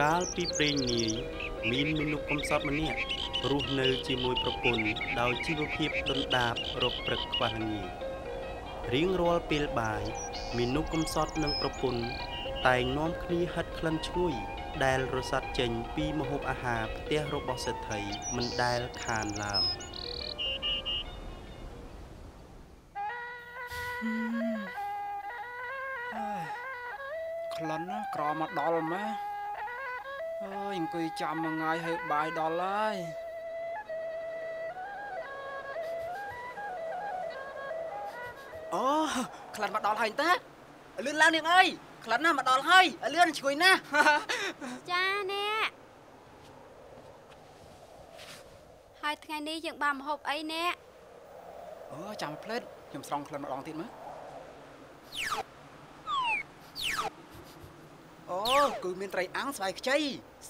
កាលពីព្រេងនាយមានមនុស្សកំសត់ម្នាក់រស់នៅជាមួយប្រពន្ធដោយជីវភាពដុនដាបរកព្រឹកខ្វះល្ងាចរៀងរាល់ពេលបាយមនុស្សកំសត់និងប្រពន្ធតែងនាំគ្នាហិតក្លិនឈ្ងុយដែលរសាត់ចេញពីម្ហូបអាហារផ្ទះរបស់សេដ្ឋីមិនដែលខានឡើយក្លិនក្រមកដល់ម៉ែអើយអង្គុយចាំមួយថ្ងៃហើយបាយដល់ហើយអូក្លិនមកដល់ហើយតាលឿនឡើងនាងអើយក្លិនណាមកដល់ហើយលឿនឈ្ងុយណាស់ចាអ្នកហើយថ្ងៃនេះយើងបានម្ហូបអីអ្នកអូចាំផ្លេតខ្ញុំស្រង់ក្លិនម្ដងទៀតមើលអូគឺមានត្រីអាំងស្វាយខ្ចី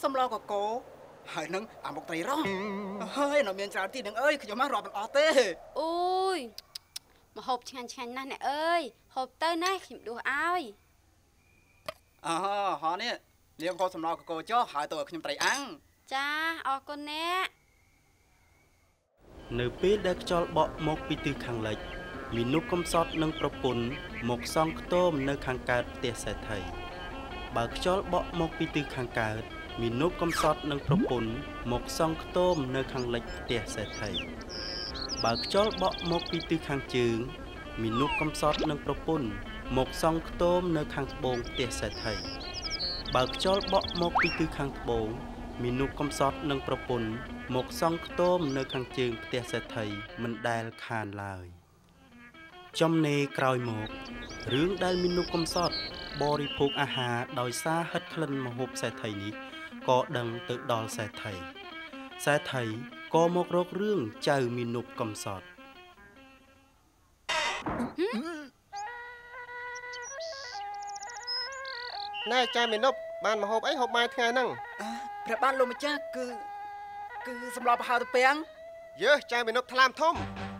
សម្លកកូរហើយនឹងអាមុកត្រីរ៉ស់ហើយនៅមានច្រើនទៀតនឹងអើយខ្ញុំមករាប់មិនអស់ទេអូយម្ហូបឆ្ងាញ់ណាស់អ្នកអើយហូបទៅណាខ្ញុំដួសឲ្យអូហោនេះនាងហូបសម្លកកូរចុះហើយទៅឲ្យខ្ញុំត្រីអាំងចាអរគុណអ្នកនៅពេលដែលខ្យល់បក់មកពីទិសខាងលិចមនុស្សកំសត់និងប្រពន្ធមកសង់ខ្ទមនៅខាងកើតផ្ទះសេដ្ឋីបើខ្យល់បក់មកពីទិសខាងកើតមនុស្សកំសត់និងប្រពន្ធមកសង់ខ្ទមនៅខាងលិចផ្ទះសេដ្ឋីបើខ្យល់បក់មកពីទិសខាងជើងមនុស្សកំសត់និងប្រពន្ធមកសង់ខ្ទមនៅខាងត្បូងផ្ទះសេដ្ឋីបើខ្យល់បក់មកពីទិសខាងត្បូងមនុស្សកំសត់និងប្រពន្ធមកសង់ខ្ទមនៅខាងជើងផ្ទះសេដ្ឋីមិនដែលខានឡើយចំណេរក្រោយមករឿងដែលមនុស្សកំសត់បរិភោគអាហារដោយសារហិតក្លិនម្ហូបសេដ្ឋីនេះក៏ដឹងទៅដល់សេដ្ឋីក៏មករករឿងចៅមនុស្សកំសត់ណែចៅមនុស្សបានម្ហូបអីហូបបាយថ្ងៃហ្នឹងព្រះបាទលោកម្ចាស់គឺសម្លប្រហើរទំពាំងយើចៅមនុស្សថ្លាមធំ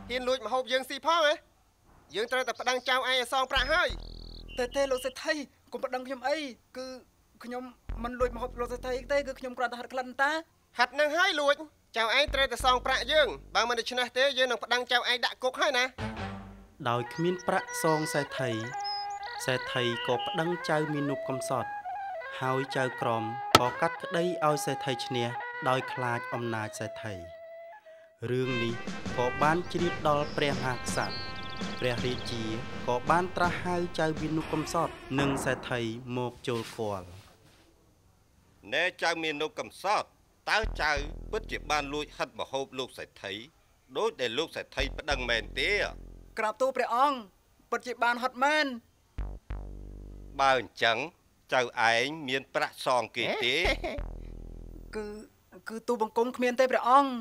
ហ៊ានលួចម្ហូបយើងស៊ីផងហ៎យើងត្រូវតែប្តឹងចៅឯងឲ្យសងប្រាក់ហើយទេលោកសេដ្ឋីកុំប្តឹងខ្ញុំអីគឺខ្ញុំមិនលួចម្ហូបលោកសេដ្ឋីទេគឺខ្ញុំគ្រាន់តែហិតក្លិនតាហិតនឹងហើយលួចចៅឯងត្រូវតែសងប្រាក់យើងបើមិនដូច្នេះទេយើងនឹងប្តឹងចៅឯងដាក់គុកហើយណាដោយគ្មានប្រាក់សងសេដ្ឋីក៏ប្តឹងចៅមនុស្សកំសត់ហើយចៅក្រមក៏កាត់ក្តីឲ្យសេដ្ឋីឈ្នះដោយខ្លាចអំណាចសេដ្ឋីរឿងនេះក៏បានជ្រាបដល់ព្រះមហាក្សត្រព្រះរាជាក៏បានត្រាស់ហៅចៅមនុស្សកំសត់និងសេដ្ឋីមកចូលគាល់ណែចៅមនុស្សកំសត់តើចៅពិតជាបានលួចហិតម្ហូបលោកសេដ្ឋីដោយដែលលោកសេដ្ឋីប្តឹងមែនទេក្រាបទូលព្រះអង្គពិតជាបានហិតមែនបើអញ្ចឹងចៅឯងមានប្រាក់សងគេទេគឺទូបង្គំគ្មានទេព្រះអង្គ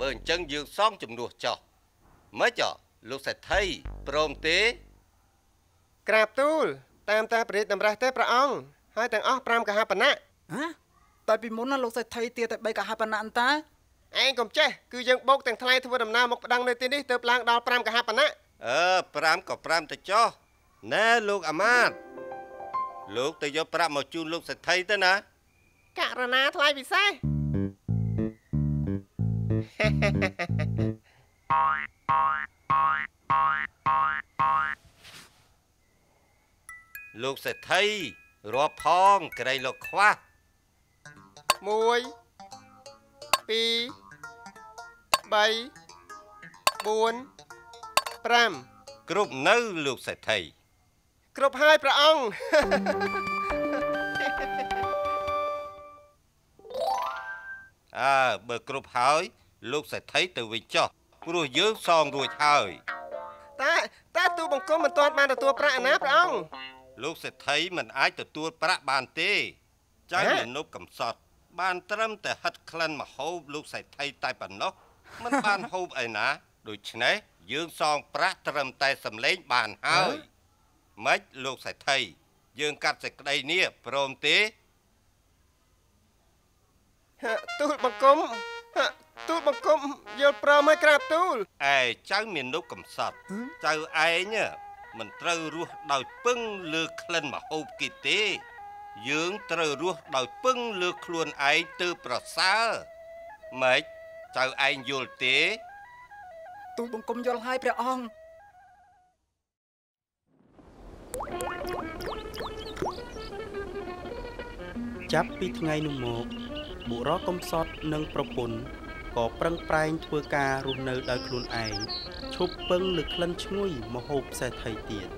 បើអញ្ចឹងយើងសងជំនួសចោះមិនចោះលោកសេដ្ឋីព្រមទេក្រាបទូលតាមតាព្រះរាជតម្រាស់ទេព្រះអង្គហើយទាំងអស់5កហបណៈតែពីមុនណាលោកសេដ្ឋីទាតែ3កហបណៈអន្តាឯងកុំចេះគឺយើងបោកទាំងថ្លៃធ្វើដំណើរមកប្តឹងនៅទីនេះទៅឡើងដល់5កហបណៈ5ក៏5ទៅចោះណែលោកអាមាត្យលោកទៅយកប្រាក់មកជូនលោកសេដ្ឋីទៅណាករណាថ្លៃពិសេសលោកសេដ្ឋីរាប់ផងក្រែងលោកខ្វះ1 2 3 4 5គ្រប់នៅលោកសេដ្ឋីគ្រប់ហើយព្រះអង្គបើគ្រប់ហើយលោកសេដ្ឋីទៅវិញចុះព្រោះយើងសងរួចហើយតែទូបង្គំមិនទាន់បានទទួលប្រាក់ណាព្រះអង្គលោកសេដ្ឋីមិនអាចទទួលប្រាក់បានទេចៅមនុស្សកំសត់បានត្រឹមតែហិតក្លិនម្ហូបលោកសេដ្ឋីតែប៉ុណ្ណោះមិនបានហូបអីណាដូច្នេះយើងសងប្រាក់ត្រឹមតែសម្លេងបានហើយម៉េចលោកសេដ្ឋីយើងកាត់សេចក្តីនេះព្រមទេទូលបង្គំយល់ព្រមហើយក្រាបទូលចៅមាននុកកំសត់ចៅឯងមិនត្រូវរស់ដោយពឹងលើក្លិនម្ហូបគេទេ យើងត្រូវរស់ដោយពឹងលើខ្លួនឯងទើបប្រសើរម៉េចចៅឯងយល់ទេ ទូលបង្គំយល់ហើយព្រះអង្គ ចាប់ពីថ្ងៃនោះមកបុរសកំសត់និងប្រពន្ធក៏ប្រឹងប្រែងធ្វើការរស់នៅដោយខ្លួនឯងឈប់ពឹងលើក្លិនឈ្ងុយម្ហូបសេដ្ឋីទៀត